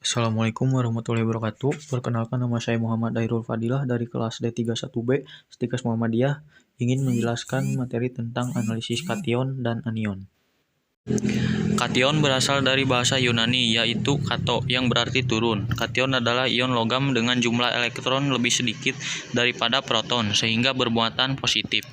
Assalamualaikum warahmatullahi wabarakatuh. Perkenalkan, nama saya Muhammad Dairul Fadilah dari kelas D31B Stikas Muhammadiyah, ingin menjelaskan materi tentang analisis kation dan anion. Kation berasal dari bahasa Yunani, yaitu kato, yang berarti turun. Kation adalah ion logam dengan jumlah elektron lebih sedikit daripada proton, sehingga bermuatan positif.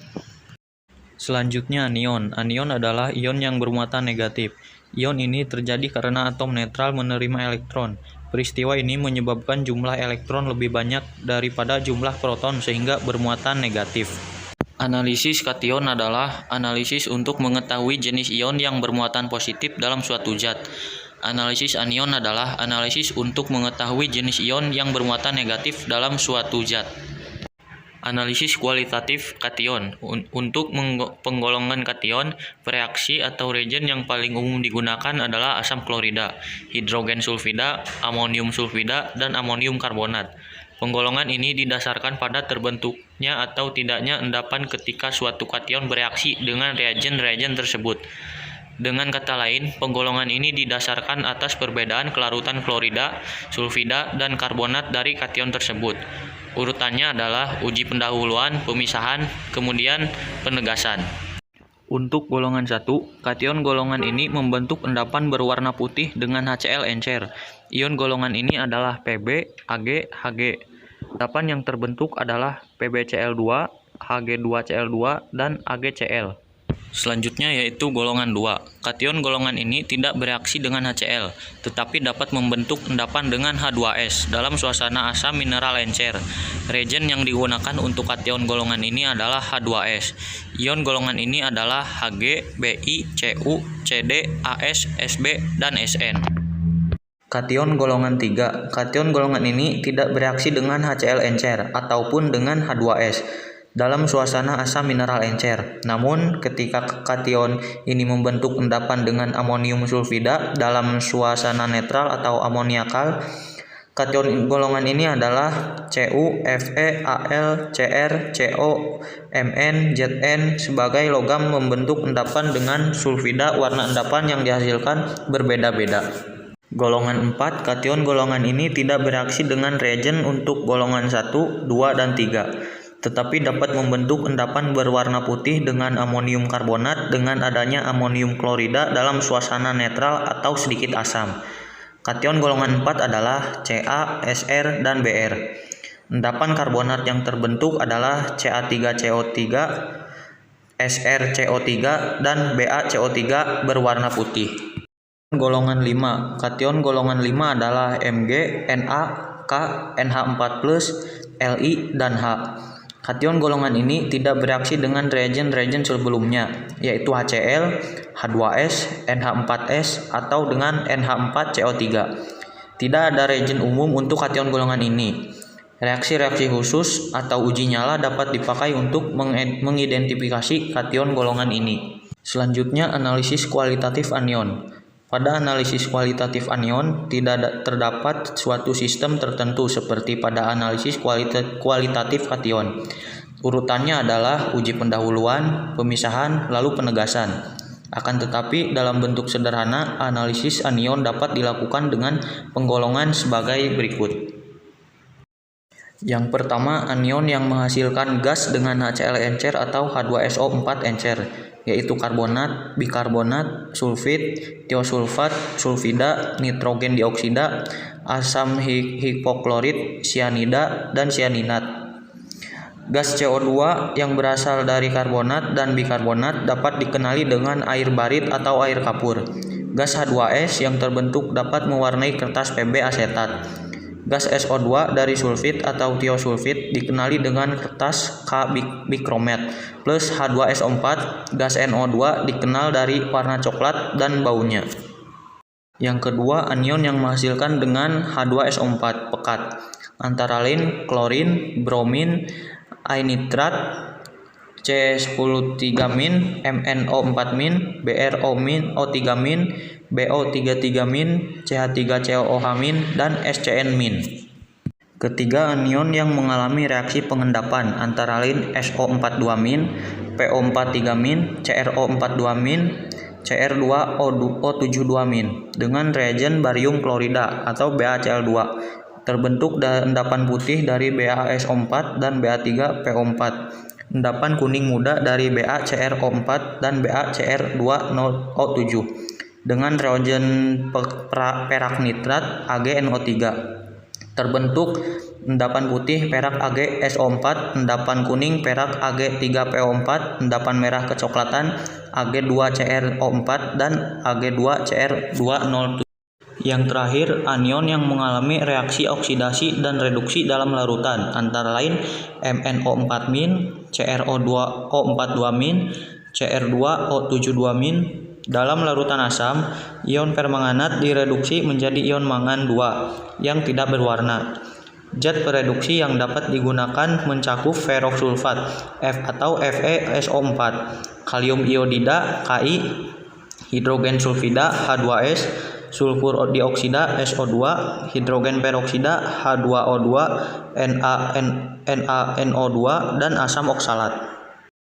Selanjutnya anion. Anion adalah ion yang bermuatan negatif. Ion ini terjadi karena atom netral menerima elektron. Peristiwa ini menyebabkan jumlah elektron lebih banyak daripada jumlah proton sehingga bermuatan negatif. Analisis kation adalah analisis untuk mengetahui jenis ion yang bermuatan positif dalam suatu zat. Analisis anion adalah analisis untuk mengetahui jenis ion yang bermuatan negatif dalam suatu zat. Analisis kualitatif kation. Untuk penggolongan kation, reaksi atau reagen yang paling umum digunakan adalah asam klorida, hidrogen sulfida, amonium sulfida, dan amonium karbonat. Penggolongan ini didasarkan pada terbentuknya atau tidaknya endapan ketika suatu kation bereaksi dengan reagen-reagen tersebut. Dengan kata lain, penggolongan ini didasarkan atas perbedaan kelarutan klorida, sulfida, dan karbonat dari kation tersebut. Urutannya adalah uji pendahuluan, pemisahan, kemudian penegasan. Untuk golongan 1, kation golongan ini membentuk endapan berwarna putih dengan HCl encer. Ion golongan ini adalah Pb, Ag, Hg. Endapan yang terbentuk adalah PbCl2, Hg2Cl2, dan AgCl. Selanjutnya yaitu golongan 2. Kation golongan ini tidak bereaksi dengan HCl, tetapi dapat membentuk endapan dengan H2S dalam suasana asam mineral encer. Reagen yang digunakan untuk kation golongan ini adalah H2S. Ion golongan ini adalah Hg, Bi, Cu, Cd, As, Sb, dan Sn. Kation golongan 3. Kation golongan ini tidak bereaksi dengan HCl encer ataupun dengan H2S dalam suasana asam mineral encer. Namun, ketika kation ini membentuk endapan dengan amonium sulfida dalam suasana netral atau amoniakal, kation golongan ini adalah Cu, Fe, Al, Cr, Co, Mn, Zn sebagai logam membentuk endapan dengan sulfida. Warna endapan yang dihasilkan berbeda-beda. Golongan 4. Kation golongan ini tidak bereaksi dengan reagen untuk golongan 1, 2, dan 3. Tetapi dapat membentuk endapan berwarna putih dengan amonium karbonat dengan adanya amonium klorida dalam suasana netral atau sedikit asam. Kation golongan 4 adalah Ca, Sr, dan Br. Endapan karbonat yang terbentuk adalah Ca3CO3, SrCO3, dan BaCO3 berwarna putih. Golongan 5. Kation golongan 5 adalah Mg, Na, K, NH4+, Li, dan H. Kation golongan ini tidak bereaksi dengan reagen-reagen sebelumnya, yaitu HCl, H2S, NH4S, atau dengan NH4CO3. Tidak ada reagen umum untuk kation golongan ini. Reaksi-reaksi khusus atau uji nyala dapat dipakai untuk mengidentifikasi kation golongan ini. Selanjutnya, analisis kualitatif anion. Pada analisis kualitatif anion, tidak terdapat suatu sistem tertentu seperti pada analisis kualitatif kation. Urutannya adalah uji pendahuluan, pemisahan, lalu penegasan. Akan tetapi, dalam bentuk sederhana, analisis anion dapat dilakukan dengan penggolongan sebagai berikut. Yang pertama, anion yang menghasilkan gas dengan HCl encer atau H2SO4 encer, yaitu karbonat, bikarbonat, sulfid, tiosulfat, sulfida, nitrogen dioksida, asam hipoklorit, sianida, dan sianinat. Gas CO2 yang berasal dari karbonat dan bikarbonat dapat dikenali dengan air barit atau air kapur. Gas H2S yang terbentuk dapat mewarnai kertas Pb asetat. Gas SO2 dari sulfid atau tiosulfid dikenali dengan kertas K bikromet plus H2SO4. Gas NO2 dikenal dari warna coklat dan baunya. Yang kedua, anion yang menghasilkan dengan H2SO4 pekat, antara lain klorin, bromin, ainitrat, C10-3-, MnO4-, BrO-, O3-, BO33-, CH3COOH-, dan SCN-. Ketiga, anion yang mengalami reaksi pengendapan antara lain SO42-, PO43-, CRO42-, Cr2O72- dengan reagen barium klorida atau BaCl2. Terbentuk endapan putih dari BaSO4 dan Ba3PO4. Endapan kuning muda dari BaCrO4 dan BaCr2O7 dengan reagen perak nitrat AgNO3. Terbentuk endapan putih perak AgSO4, endapan kuning perak Ag3PO4, endapan merah kecoklatan Ag2CrO4 dan Ag2Cr207. Yang terakhir, anion yang mengalami reaksi oksidasi dan reduksi dalam larutan antara lain MnO4-, CrO2O42-, Cr2O72-. Dalam larutan asam, ion permanganat direduksi menjadi ion mangan 2 yang tidak berwarna. Zat pereduksi yang dapat digunakan mencakup ferroksulfat F atau FeSO4, kalium iodida Ki, hidrogen sulfida H2S, sulfur dioksida SO2, hidrogen peroksida H2O2, NaNO2, dan asam oksalat.